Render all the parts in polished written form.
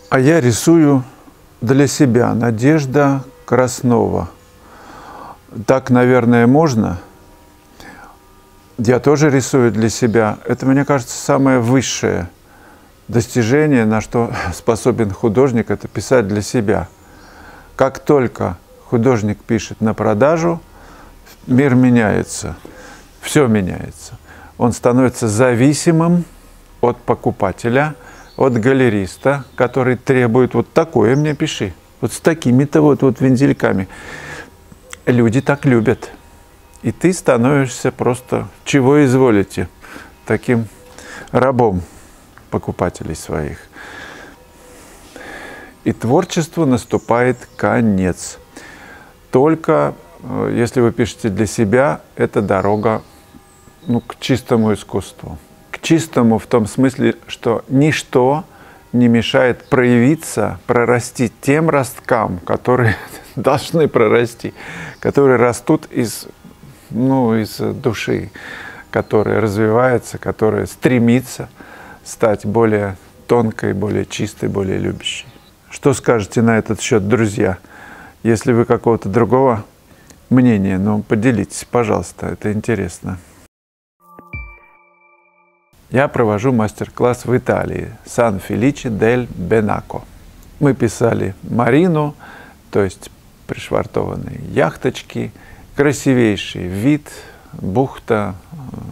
А я рисую для себя. Надежда Краснова. Так, наверное, можно. Я тоже рисую для себя. Это, мне кажется, самое высшее достижение, на что способен художник, это писать для себя. Как только художник пишет на продажу, мир меняется, все меняется. Он становится зависимым от покупателя, от галериста, который требует вот такое мне пиши, вот с такими-то вот вензельками. Люди так любят. И ты становишься просто, чего изволите, таким рабом покупателей своих. И творчеству наступает конец. Только если вы пишете для себя, это дорога к чистому искусству. К чистому в том смысле, что ничто не мешает проявиться, прорасти тем росткам, которые должны прорасти, которые растут из души, которая развивается, которая стремится стать более тонкой, более чистой, более любящей. Что скажете на этот счет, друзья? Если вы какого-то другого мнения, поделитесь, пожалуйста, это интересно. Я провожу мастер-класс в Италии, Сан-Феличе-дель-Бенако. Мы писали Марину, то есть пришвартованные яхточки, красивейший вид, бухта,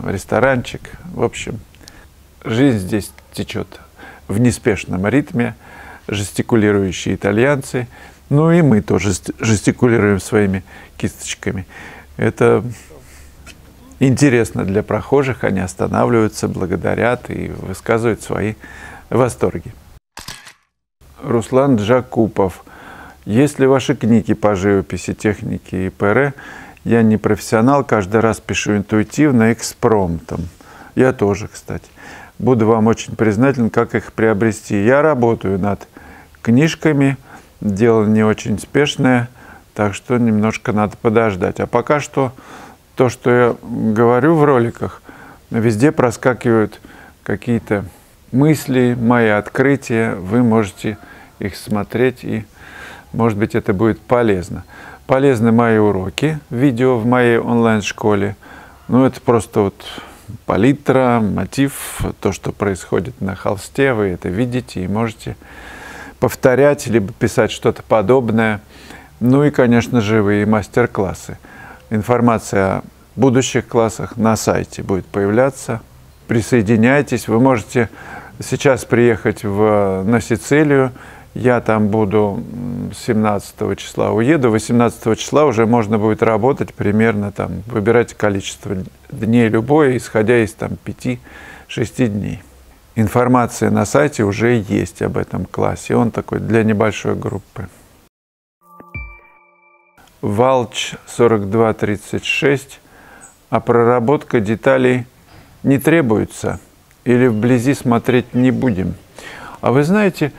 ресторанчик. В общем, жизнь здесь течет в неспешном ритме, жестикулирующие итальянцы, и мы тоже жестикулируем своими кисточками. Это интересно для прохожих, они останавливаются, благодарят и высказывают свои восторги. Руслан Джакупов. Если ваши книги по живописи, технике и ПР, я не профессионал, каждый раз пишу интуитивно, экспромтом. Я тоже, кстати. Буду вам очень признателен, как их приобрести. Я работаю над книжками, дело не очень спешное, так что немножко надо подождать. А пока что то, что я говорю в роликах, везде проскакивают какие-то мысли, мои открытия. Вы можете их смотреть, и, может быть, это будет полезно. Полезны мои уроки, видео в моей онлайн-школе. Это просто палитра, мотив, то, что происходит на холсте, вы это видите и можете повторять, либо писать что-то подобное. И, конечно, живые мастер-классы. Информация о будущих классах на сайте будет появляться. Присоединяйтесь. Вы можете сейчас приехать на Сицилию. Я там буду 17 числа, уеду. 18 числа уже можно будет работать примерно выбирать количество дней любое, исходя из 5-6 дней. Информация на сайте уже есть об этом классе. Он такой для небольшой группы. Валч 4236. А проработка деталей не требуется? Или вблизи смотреть не будем? А вы знаете,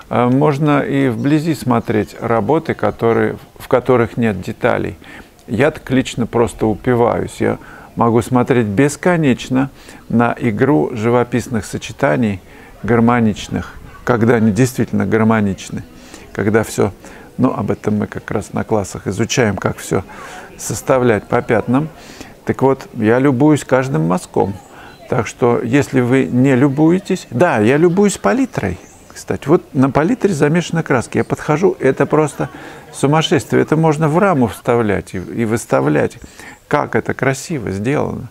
можно и вблизи смотреть работы, в которых нет деталей. Я так лично просто упиваюсь. Я могу смотреть бесконечно на игру живописных сочетаний, гармоничных, когда они действительно гармоничны, когда все, об этом мы как раз на классах изучаем, как все составлять по пятнам. Так вот, я любуюсь каждым мазком. Так что, если вы не любуетесь... Да, я любуюсь палитрой. Кстати, на палитре замешаны краски. Я подхожу, это просто сумасшествие. Это можно в раму вставлять и выставлять. Как это красиво сделано.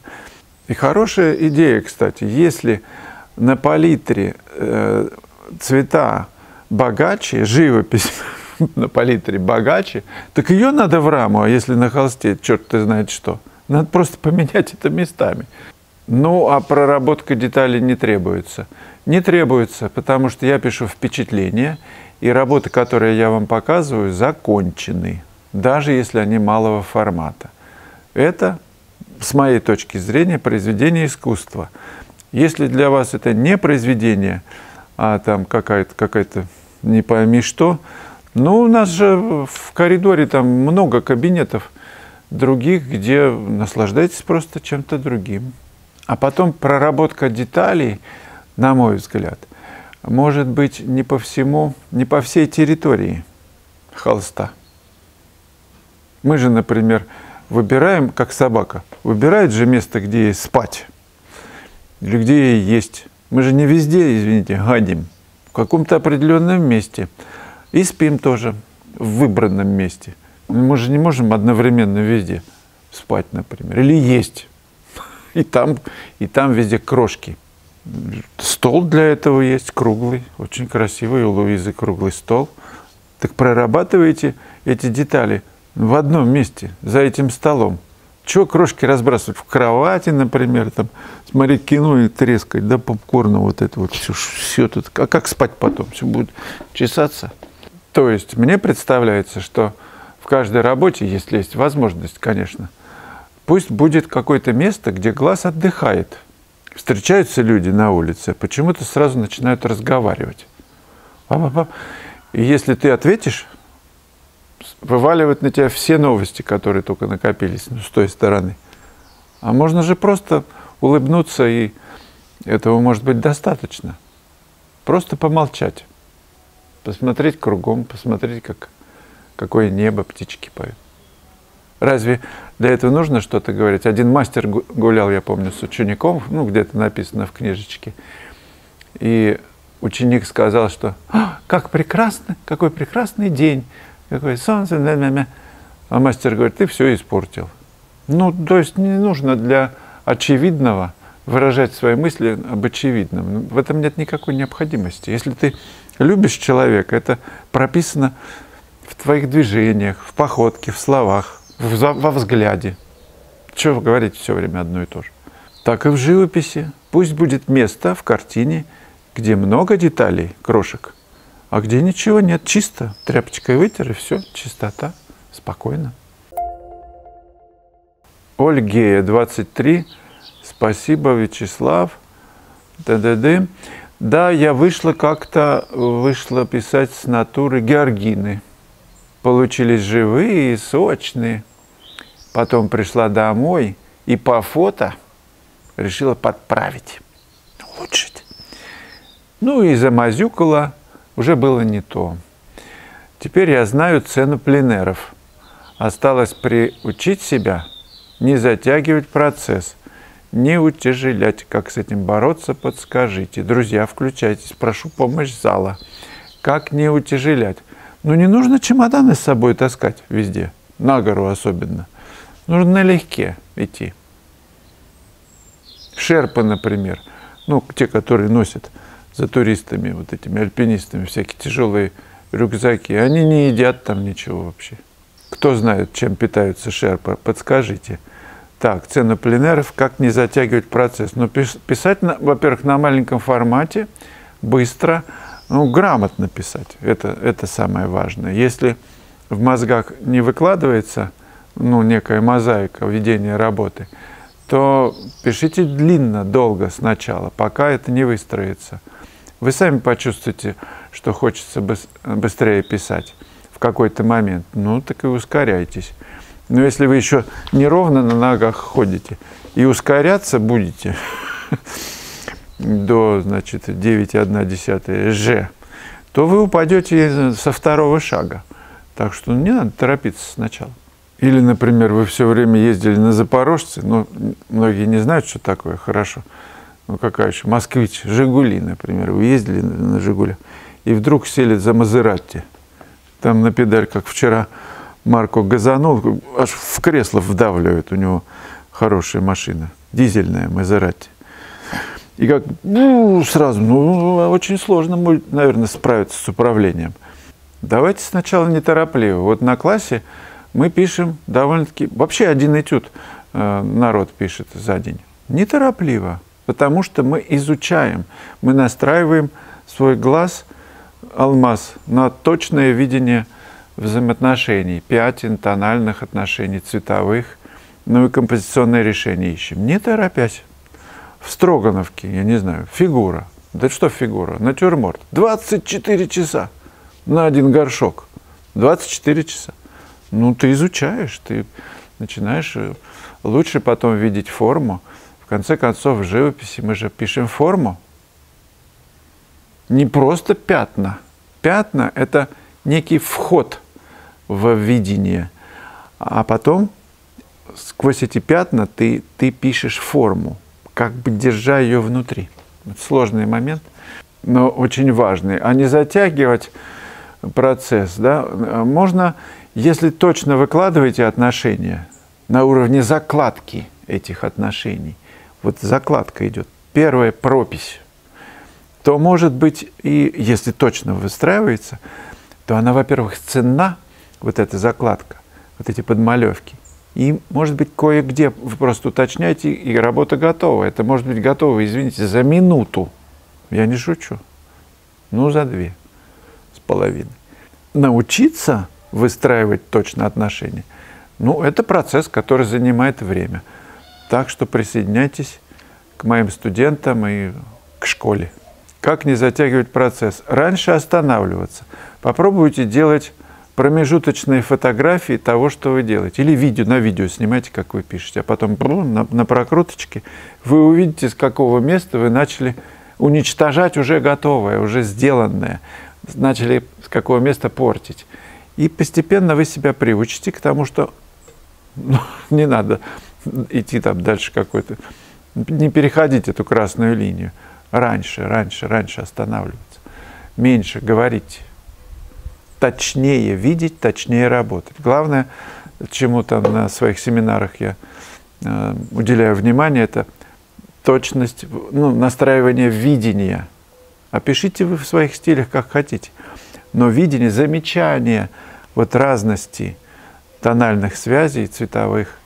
И хорошая идея, кстати, если на палитре цвета богаче, живопись на палитре богаче, так ее надо в раму, а если на холсте, черт ты знает что. Надо просто поменять это местами. А проработка деталей не требуется. Не требуется, потому что я пишу впечатления, и работы, которые я вам показываю, закончены, даже если они малого формата. Это, с моей точки зрения, произведение искусства. Если для вас это не произведение, а какая-то не пойми что, у нас же в коридоре много кабинетов других, где наслаждайтесь просто чем-то другим. А потом проработка деталей, на мой взгляд, может быть не по всему, не по всей территории холста. Мы же, например, выбираем, как собака, выбирает же место, где ей спать, или где ей есть. Мы же не везде, извините, гадим, в каком-то определенном месте. И спим тоже в выбранном месте. Мы же не можем одновременно везде спать, например, или есть. И там везде крошки. Стол для этого есть, круглый, очень красивый, у Луизы круглый стол. Так прорабатываете эти детали в одном месте, за этим столом. Чего крошки разбрасывать? В кровати, например, там, смотреть кино и трескать, да, попкорна вот это вот, все тут. А как спать потом? Все будет чесаться. То есть мне представляется, что в каждой работе, если есть возможность, конечно, пусть будет какое-то место, где глаз отдыхает. Встречаются люди на улице, почему-то сразу начинают разговаривать. И если ты ответишь, вываливают на тебя все новости, которые только накопились с той стороны. А можно же просто улыбнуться, и этого может быть достаточно. Просто помолчать, посмотреть кругом, посмотреть, какое небо, птички поют. Разве для этого нужно что-то говорить? Один мастер гулял, я помню, с учеником, ну, где-то написано в книжечке, и ученик сказал, что «Как прекрасно, какой прекрасный день, какое солнце». А мастер говорит: «Ты все испортил». Ну, то есть не нужно для очевидного выражать свои мысли об очевидном. В этом нет никакой необходимости. Если ты любишь человека, это прописано в твоих движениях, в походке, в словах, во взгляде. Чего говорить все время одно и то же? Так и в живописи. Пусть будет место в картине, где много деталей, крошек, а где ничего нет, чисто. Тряпочкой вытер, и все, чистота, спокойно. Ольгея, 23. Спасибо, Вячеслав. Да, я вышла писать с натуры георгины. Получились живые и сочные. Потом пришла домой и по фото решила подправить, улучшить. Ну и замазюкала, уже было не то. Теперь я знаю цену пленэров. Осталось приучить себя не затягивать процесс, не утяжелять. Как с этим бороться, подскажите. Друзья, включайтесь, прошу помощь зала. Как не утяжелять? Ну, не нужно чемоданы с собой таскать везде, на гору особенно. Нужно налегке идти. Шерпы, например, ну, те, которые носят за туристами, вот этими альпинистами, всякие тяжелые рюкзаки, они не едят там ничего вообще. Кто знает, чем питаются шерпы, подскажите. Так, цену пленэров, как не затягивать процесс. Ну, писать, во-первых, на маленьком формате, быстро, ну, грамотно писать. Это самое важное. Если в мозгах не выкладывается, ну, некая мозаика ведения работы, то пишите длинно, долго сначала, пока это не выстроится. Вы сами почувствуете, что хочется быстрее писать в какой-то момент. Ну, так и ускоряйтесь. Но если вы еще неровно на ногах ходите и ускоряться будете до, значит, 9,1 Ж, то вы упадете со второго шага. Так что не надо торопиться сначала. Или, например, вы все время ездили на Запорожце, ну, многие не знают, что такое, хорошо. Ну, какая еще? Москвич, Жигули, например. Вы ездили на Жигулях, и вдруг сели за Мазератти. Там на педаль, как вчера Марко газанул, аж в кресло вдавливает, у него хорошая машина, дизельная Мазератти. И как сразу, ну, очень сложно, наверное, справиться с управлением. Давайте сначала неторопливо. Вот на классе мы пишем довольно-таки, вообще один этюд народ пишет за день. Неторопливо, потому что мы изучаем, мы настраиваем свой глаз, алмаз, на точное видение взаимоотношений, пятен, тональных отношений, цветовых, ну и композиционное решение ищем, не торопясь. В Строгановке, я не знаю, фигура. Да что фигура? Натюрморт. 24 часа на один горшок. 24 часа. Ну, ты изучаешь, ты начинаешь лучше потом видеть форму. В конце концов, в живописи мы же пишем форму. не просто пятна. Пятна – это некий вход в видение. А потом сквозь эти пятна ты пишешь форму, как бы держа ее внутри. Это сложный момент, но очень важный. А не затягивать процесс. Да? Можно, если точно выкладываете отношения на уровне закладки этих отношений, вот закладка идет, первая пропись, то, может быть, и если точно выстраивается, то она, во-первых, ценна, вот эта закладка, вот эти подмалевки. И, может быть, кое-где вы просто уточняете, и работа готова. Это может быть готово, извините, за минуту. Я не шучу. Ну, за 2,5. Научиться выстраивать точно отношения, ну, это процесс, который занимает время. Так что присоединяйтесь к моим студентам и к школе. Как не затягивать процесс? Раньше останавливаться. Попробуйте делать промежуточные фотографии того, что вы делаете. Или видео, на видео снимайте, как вы пишете. А потом на прокруточке вы увидите, с какого места вы начали уничтожать уже готовое, уже сделанное. Начали с какого места портить. И постепенно вы себя приучите к тому, что не надо идти там дальше какой-то. Не переходить эту красную линию. Раньше останавливаться. Меньше говорить. Точнее видеть, точнее работать. Главное, чему там на своих семинарах я уделяю внимание, это точность, настраивание видения. Опишите вы в своих стилях, как хотите. Но видение, замечание вот разности тональных связей, цветовых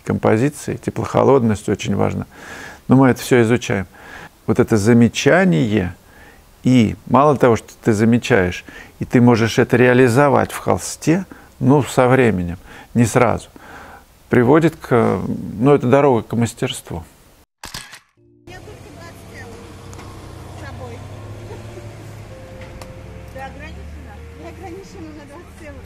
композиций, теплохолодность очень важно. Но мы это все изучаем. Вот это замечание, и мало того, что ты замечаешь, и ты можешь это реализовать в холсте, со временем, не сразу, приводит к, это дорога к мастерству. Я только 20 евро с собой. Ты ограничена? Я ограничена на 20 евро.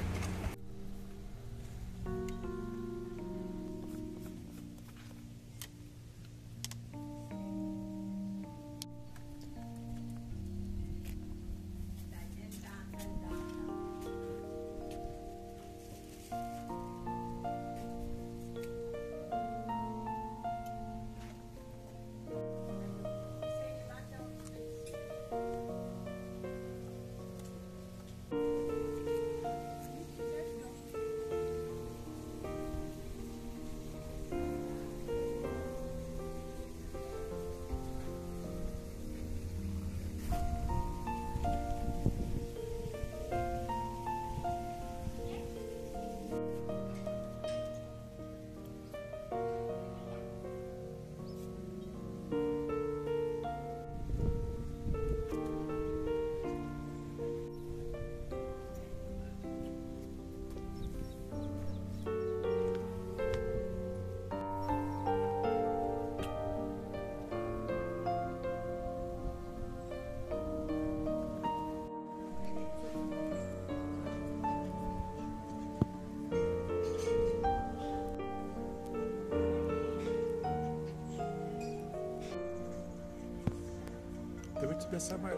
Да вы тебя сама...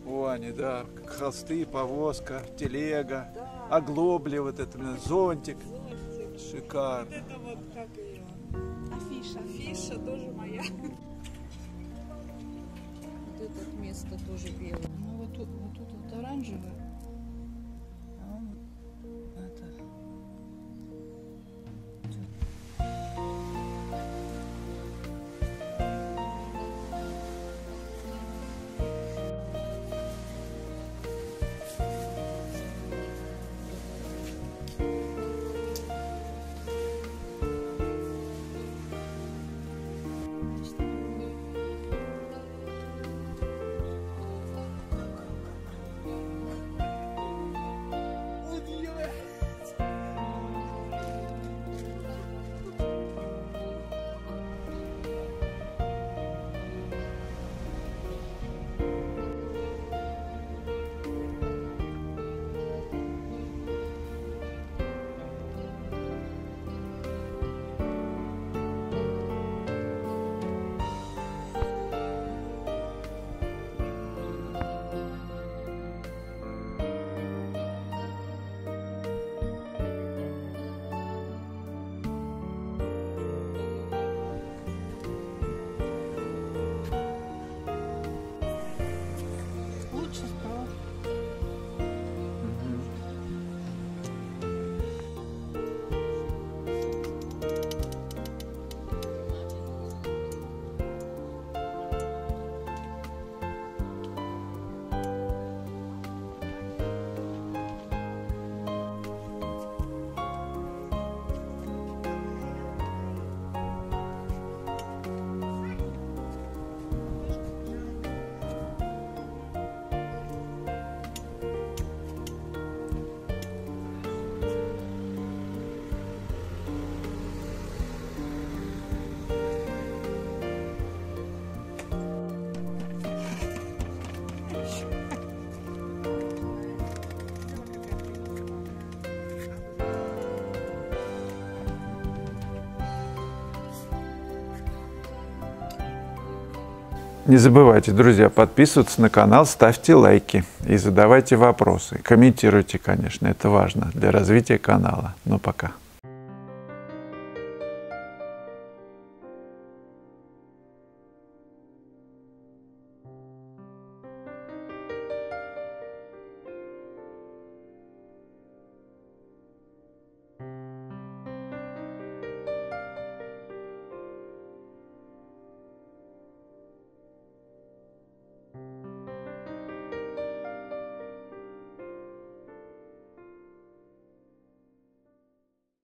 О, они, да, холсты, повозка, телега, да. Оглобли, вот это, зонтик. Шикарно. Вот это вот как ее. Афиша тоже моя. Вот это место тоже белое. Ну вот тут вот оранжевое. А он это... Не забывайте, друзья, подписываться на канал, ставьте лайки и задавайте вопросы. Комментируйте, конечно, это важно для развития канала. Ну, пока.